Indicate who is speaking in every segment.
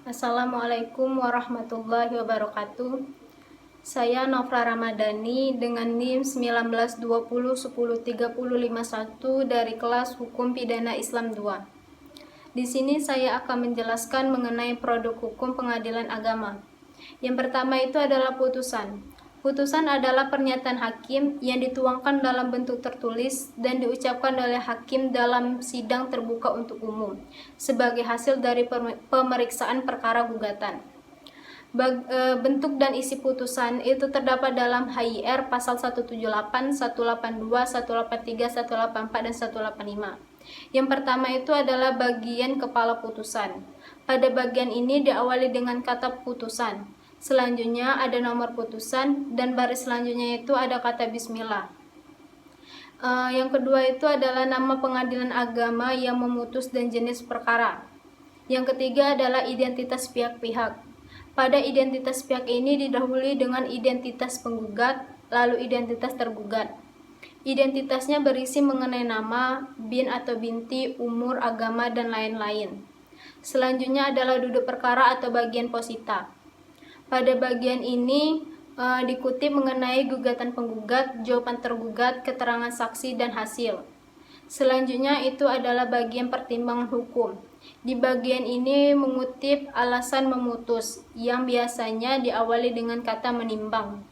Speaker 1: Assalamualaikum warahmatullahi wabarakatuh. Saya Nofra Ramadhani dengan NIM 1920103051 dari kelas Hukum Pidana Islam 2. Di sini saya akan menjelaskan mengenai produk hukum pengadilan agama. Yang pertama itu adalah putusan. Putusan adalah pernyataan hakim yang dituangkan dalam bentuk tertulis dan diucapkan oleh hakim dalam sidang terbuka untuk umum sebagai hasil dari pemeriksaan perkara gugatan. Bentuk dan isi putusan itu terdapat dalam HIR pasal 178, 182, 183, 184, dan 185. Yang pertama itu adalah bagian kepala putusan. Pada bagian ini diawali dengan kata putusan. Selanjutnya ada nomor putusan dan baris selanjutnya itu ada kata bismillah. Yang kedua itu adalah nama pengadilan agama yang memutus dan jenis perkara. Yang ketiga adalah identitas pihak-pihak. Pada identitas pihak ini didahului dengan identitas penggugat, lalu identitas tergugat. Identitasnya berisi mengenai nama, bin atau binti, umur, agama, dan lain-lain. Selanjutnya adalah duduk perkara atau bagian posita. Pada bagian ini dikutip mengenai gugatan penggugat, jawaban tergugat, keterangan saksi, dan hasil. Selanjutnya itu adalah bagian pertimbangan hukum. Di bagian ini mengutip alasan memutus yang biasanya diawali dengan kata menimbang.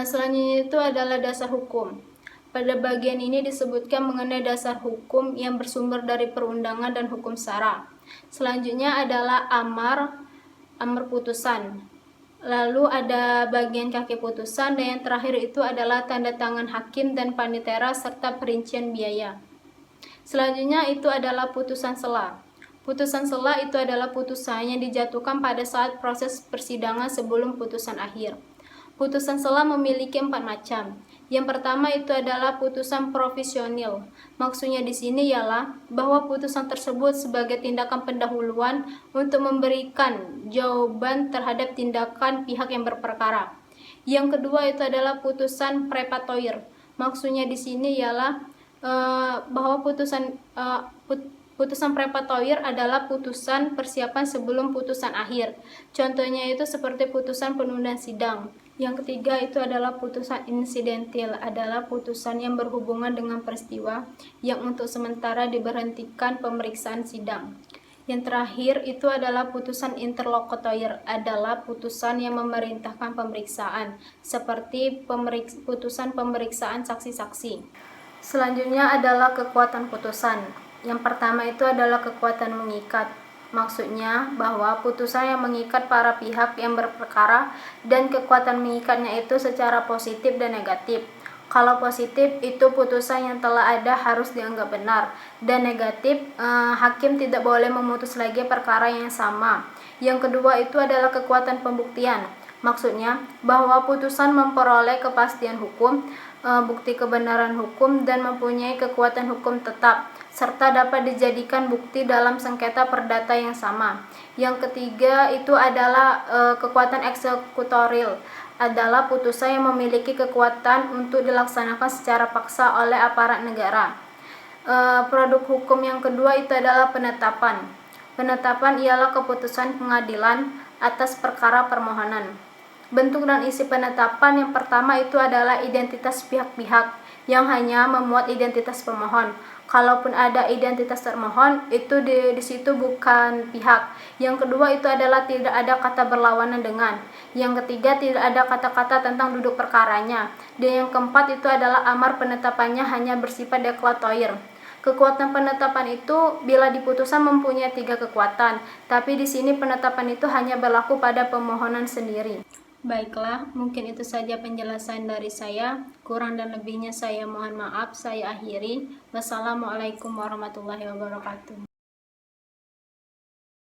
Speaker 1: Selanjutnya itu adalah dasar hukum. Pada bagian ini disebutkan mengenai dasar hukum yang bersumber dari perundangan dan hukum syara. Selanjutnya adalah amar putusan. Lalu ada bagian kaki putusan, dan yang terakhir itu adalah tanda tangan hakim dan panitera serta perincian biaya. Selanjutnya itu adalah putusan sela. Putusan sela itu adalah putusan yang dijatuhkan pada saat proses persidangan sebelum putusan akhir. Putusan sela memiliki 4 macam. Yang pertama itu adalah putusan provisional. Maksudnya di sini ialah bahwa putusan tersebut sebagai tindakan pendahuluan untuk memberikan jawaban terhadap tindakan pihak yang berperkara. Yang kedua itu adalah putusan prepatoir. Maksudnya di sini ialah bahwa putusan prepatoir adalah putusan persiapan sebelum putusan akhir. Contohnya itu seperti putusan penundaan sidang. Yang ketiga itu adalah putusan insidentil, adalah putusan yang berhubungan dengan peristiwa yang untuk sementara diberhentikan pemeriksaan sidang. Yang terakhir itu adalah putusan interlokutor, adalah putusan yang memerintahkan pemeriksaan, seperti putusan pemeriksaan saksi-saksi. Selanjutnya adalah kekuatan putusan. Yang pertama itu adalah kekuatan mengikat. Maksudnya bahwa putusan yang mengikat para pihak yang berperkara dan kekuatan mengikatnya itu secara positif dan negatif. Kalau positif itu putusan yang telah ada harus dianggap benar, dan negatif hakim tidak boleh memutus lagi perkara yang sama. Yang kedua itu adalah kekuatan pembuktian. Maksudnya bahwa putusan memperoleh kepastian hukum, bukti kebenaran hukum, dan mempunyai kekuatan hukum tetap, serta dapat dijadikan bukti dalam sengketa perdata yang sama. Yang ketiga itu adalah kekuatan eksekutoril, adalah putusan yang memiliki kekuatan untuk dilaksanakan secara paksa oleh aparat negara. Produk hukum yang kedua itu adalah penetapan. Penetapan ialah keputusan pengadilan atas perkara permohonan. Bentuk dan isi penetapan yang pertama itu adalah identitas pihak-pihak yang hanya memuat identitas pemohon. Kalaupun ada identitas termohon, itu di situ bukan pihak. Yang kedua itu adalah tidak ada kata berlawanan dengan. Yang ketiga tidak ada kata-kata tentang duduk perkaranya. Dan yang keempat itu adalah amar penetapannya hanya bersifat deklarator. Kekuatan penetapan itu bila diputusan mempunyai 3 kekuatan, tapi di sini penetapan itu hanya berlaku pada pemohonan sendiri. Baiklah, mungkin itu saja penjelasan dari saya. Kurang dan lebihnya saya mohon maaf, saya akhiri. Wassalamualaikum warahmatullahi wabarakatuh.